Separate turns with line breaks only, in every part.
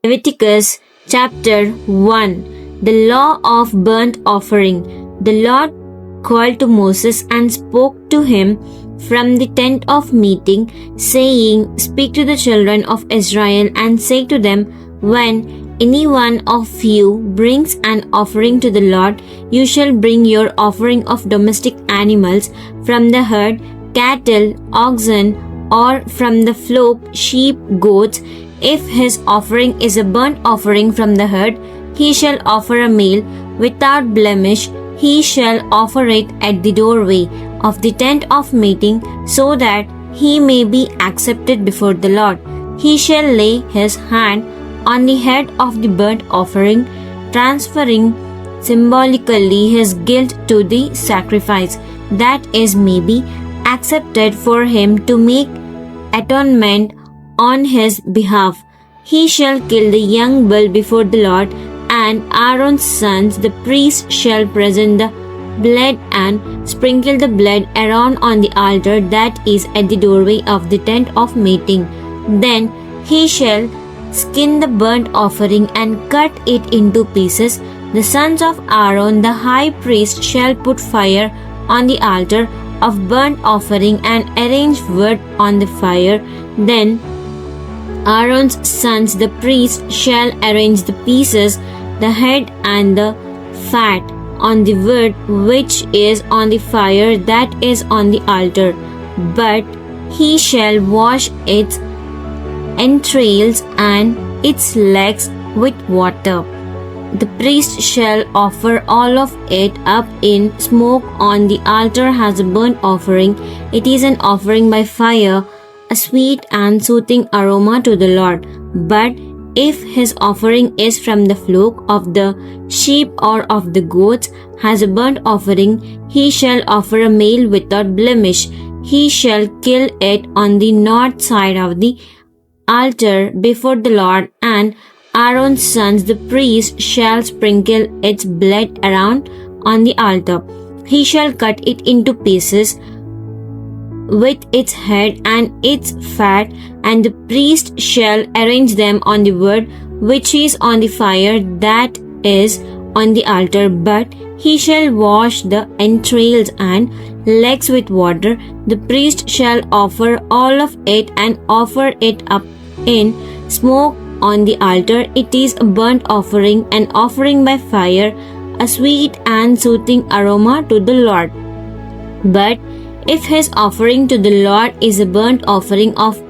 Leviticus Chapter 1. The Law of Burnt Offering. The Lord called to Moses and spoke to him from the tent of meeting, saying, Speak to the children of Israel and say to them, When any one of you brings an offering to the Lord, you shall bring your offering of domestic animals from the herd, cattle, oxen, or from the flock, sheep, goats. If his offering is a burnt offering from the herd, he shall offer a male without blemish. He shall offer it at the doorway of the tent of meeting, so that he may be accepted before the Lord. He shall lay his hand on the head of the burnt offering, transferring symbolically his guilt to the sacrifice, that is may be accepted for him to make atonement on his behalf. He shall kill the young bull before the Lord, and Aaron's sons, the priests, shall present the blood and sprinkle the blood around on the altar that is at the doorway of the tent of meeting. Then he shall skin the burnt offering and cut it into pieces. The sons of Aaron, the high priest, shall put fire on the altar of burnt offering and arrange wood on the fire. Then Aaron's sons, the priests, shall arrange the pieces, the head and the fat on the wood which is on the fire that is on the altar. But he shall wash its entrails and its legs with water. The priest shall offer all of it up in smoke on the altar as a burnt offering. It is an offering by fire, a sweet and soothing aroma to the Lord. But if his offering is from the flock of the sheep or of the goats as a burnt offering, he shall offer a male without blemish. He shall kill it on the north side of the altar before the Lord, and Aaron's sons, the priests, shall sprinkle its blood around on the altar. He shall cut it into pieces with its head and its fat, and the priest shall arrange them on the wood which is on the fire that is on the altar. But he shall wash the entrails and legs with water. The priest shall offer all of it and offer it up in smoke on the altar. It is a burnt offering, an offering by fire, a sweet and soothing aroma to the Lord. But if his offering to the Lord is a burnt offering of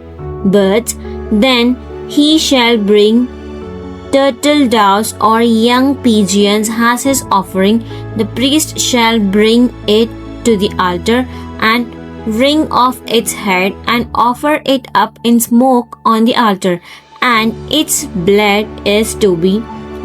birds, then he shall bring turtle doves or young pigeons as his offering. The priest shall bring it to the altar and wring off its head and offer it up in smoke on the altar, and its blood is to be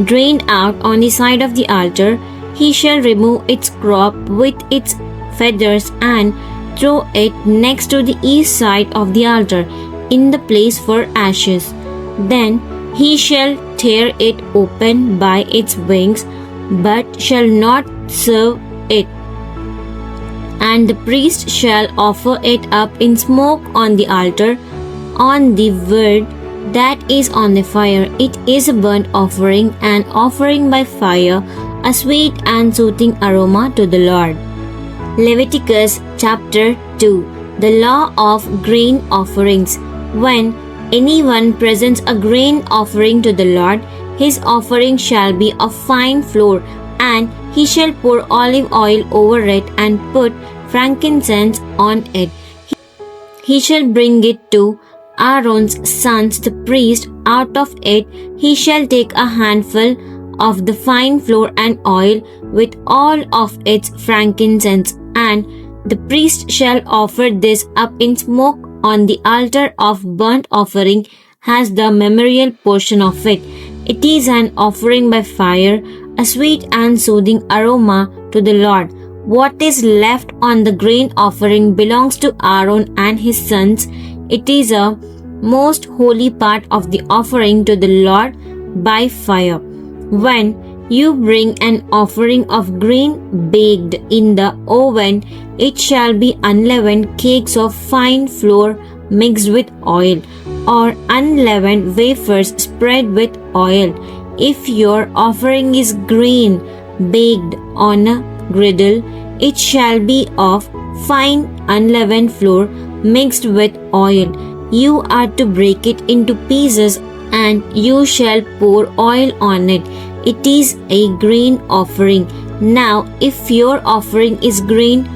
drained out on the side of the altar. He shall remove its crop with its feathers and throw it next to the east side of the altar in the place for ashes. Then he shall tear it open by its wings, but shall not serve it. And the priest shall offer it up in smoke on the altar, on the wood that is on the fire. It is a burnt offering, an offering by fire, a sweet and soothing aroma to the Lord. Leviticus Chapter 2. The Law of Grain Offerings. When anyone presents a grain offering to the Lord, his offering shall be of fine flour, and he shall pour olive oil over it and put frankincense on it. He shall bring it to Aaron's sons, the priest. Out of it he shall take a handful of the fine flour and oil with all of its frankincense, and the priest shall offer this up in smoke on the altar of burnt offering as the memorial portion of it. It is an offering by fire, a sweet and soothing aroma to the Lord. What is left on the grain offering belongs to Aaron and his sons. It is a most holy part of the offering to the Lord by fire. When you bring an offering of grain baked in the oven, it shall be unleavened cakes of fine flour mixed with oil. or unleavened wafers spread with oil. If your offering is grain baked on a griddle, it shall be of fine unleavened flour mixed with oil. You are to break it into pieces, and you shall pour oil on it. It is a grain offering. Now, if your offering is grain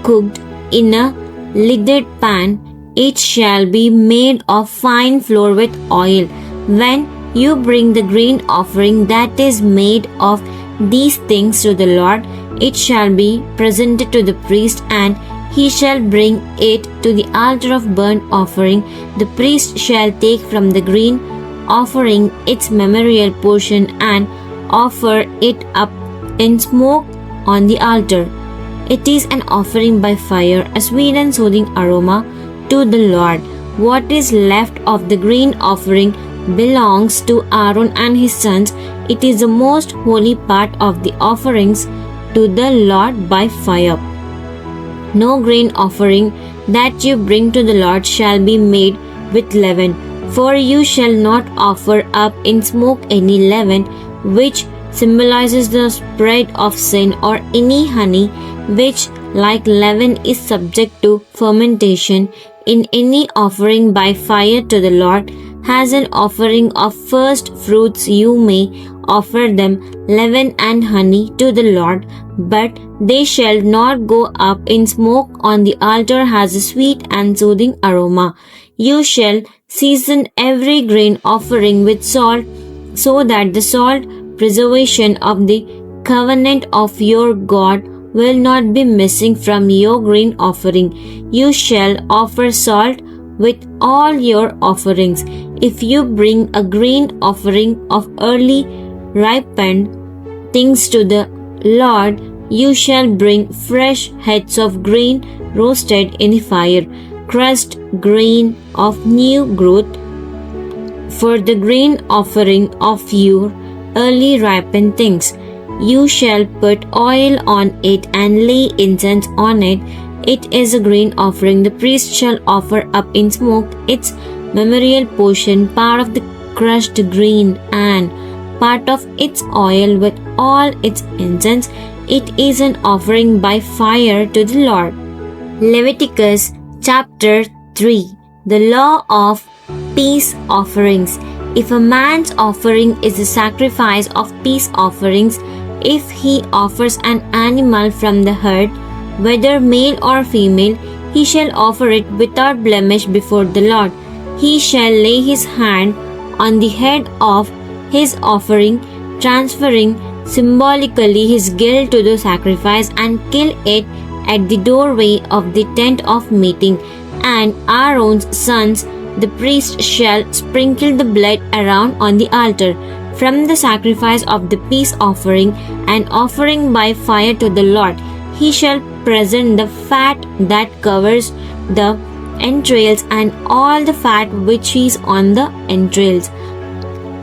cooked in a lidded pan, it shall be made of fine flour with oil. When you bring the grain offering that is made of these things to the Lord, it shall be presented to the priest, and he shall bring it to the altar of burnt offering. The priest shall take from the grain offering its memorial portion and offer it up in smoke on the altar. It is an offering by fire, a sweet and soothing aroma to the Lord. What is left of the grain offering belongs to Aaron and his sons. It is the most holy part of the offerings to the Lord by fire. No grain offering that you bring to the Lord shall be made with leaven, for you shall not offer up in smoke any leaven, which symbolizes the spread of sin, or any honey, which like leaven is subject to fermentation. In any offering by fire to the Lord, as an offering of first fruits, you may offer them leaven and honey to the Lord, but they shall not go up in smoke on the altar as a sweet and soothing aroma. You shall season every grain offering with salt, so that the salt preservation of the covenant of your God will not be missing from your grain offering. You shall offer salt with all your offerings. If you bring a grain offering of early ripened things to the Lord, you shall bring fresh heads of grain roasted in the fire, crushed grain of new growth, for the grain offering of your early ripened things. You shall put oil on it and lay incense on it. It is a grain offering. The priest shall offer up in smoke its memorial portion, part of the crushed grain and part of its oil with all its incense. It is an offering by fire to the Lord. Leviticus Chapter 3. The Law of Peace Offerings. If a man's offering is a sacrifice of peace offerings, if he offers an animal from the herd, whether male or female, he shall offer it without blemish before the Lord. He shall lay his hand on the head of his offering, transferring symbolically his guilt to the sacrifice, and kill it at the doorway of the tent of meeting. And Aaron's sons, the priest, shall sprinkle the blood around on the altar. From the sacrifice of the peace offering, an offering by fire to the Lord, he shall present the fat that covers the entrails, and all the fat which is on the entrails,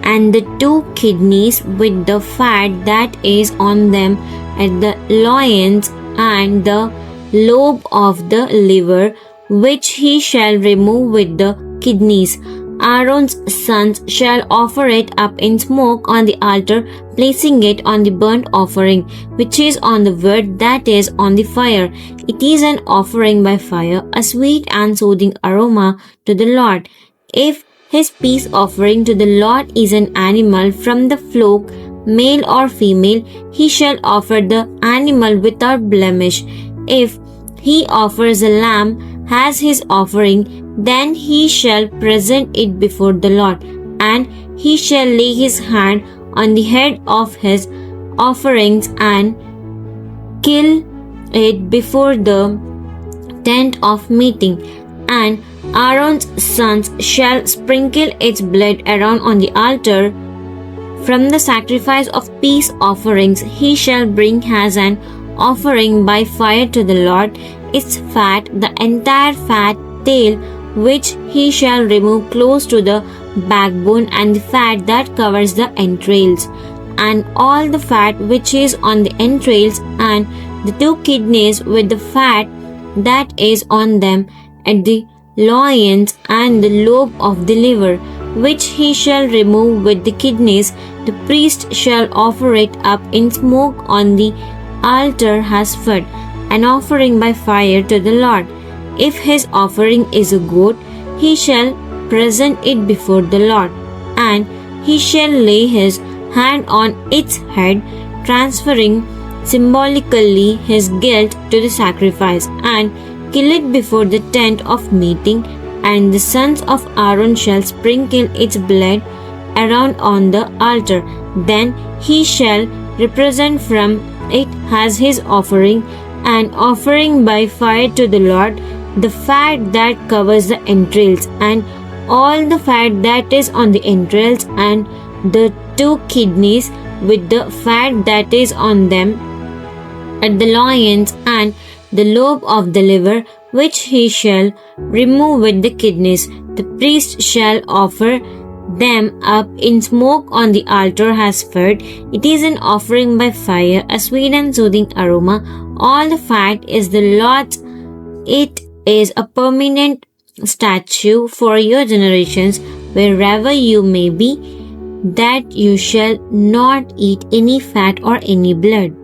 and the 2 kidneys with the fat that is on them at the loins, and the lobe of the liver, which he shall remove with the kidneys. Aaron's sons shall offer it up in smoke on the altar, placing it on the burnt offering, which is on the wood that is on the fire. It is an offering by fire, a sweet and soothing aroma to the Lord. If his peace offering to the Lord is an animal from the flock, male or female, he shall offer the animal without blemish. If he offers a lamb as his offering, then he shall present it before the Lord, and he shall lay his hand on the head of his offerings and kill it before the tent of meeting. And Aaron's sons shall sprinkle its blood around on the altar. From the sacrifice of peace offerings he shall bring as an offering by fire to the Lord its fat, the entire fat tail, which he shall remove close to the backbone, and the fat that covers the entrails, and all the fat which is on the entrails, and the 2 kidneys with the fat that is on them at the loins, and the lobe of the liver, which he shall remove with the kidneys. The priest shall offer it up in smoke on the altar as food, an offering by fire to the Lord. If his offering is a goat, he shall present it before the Lord, and he shall lay his hand on its head, transferring symbolically his guilt to the sacrifice, and kill it before the tent of meeting, and the sons of Aaron shall sprinkle its blood around on the altar. Then he shall represent from it as his offering, an offering by fire to the Lord, the fat that covers the entrails, and all the fat that is on the entrails, and the 2 kidneys with the fat that is on them, at the loins, and the lobe of the liver, which he shall remove with the kidneys. The priest shall offer them up in smoke on the altar as food. It is an offering by fire, a sweet and soothing aroma. All the fat is the Lord's. It is a permanent statute for your generations, wherever you may be, that you shall not eat any fat or any blood.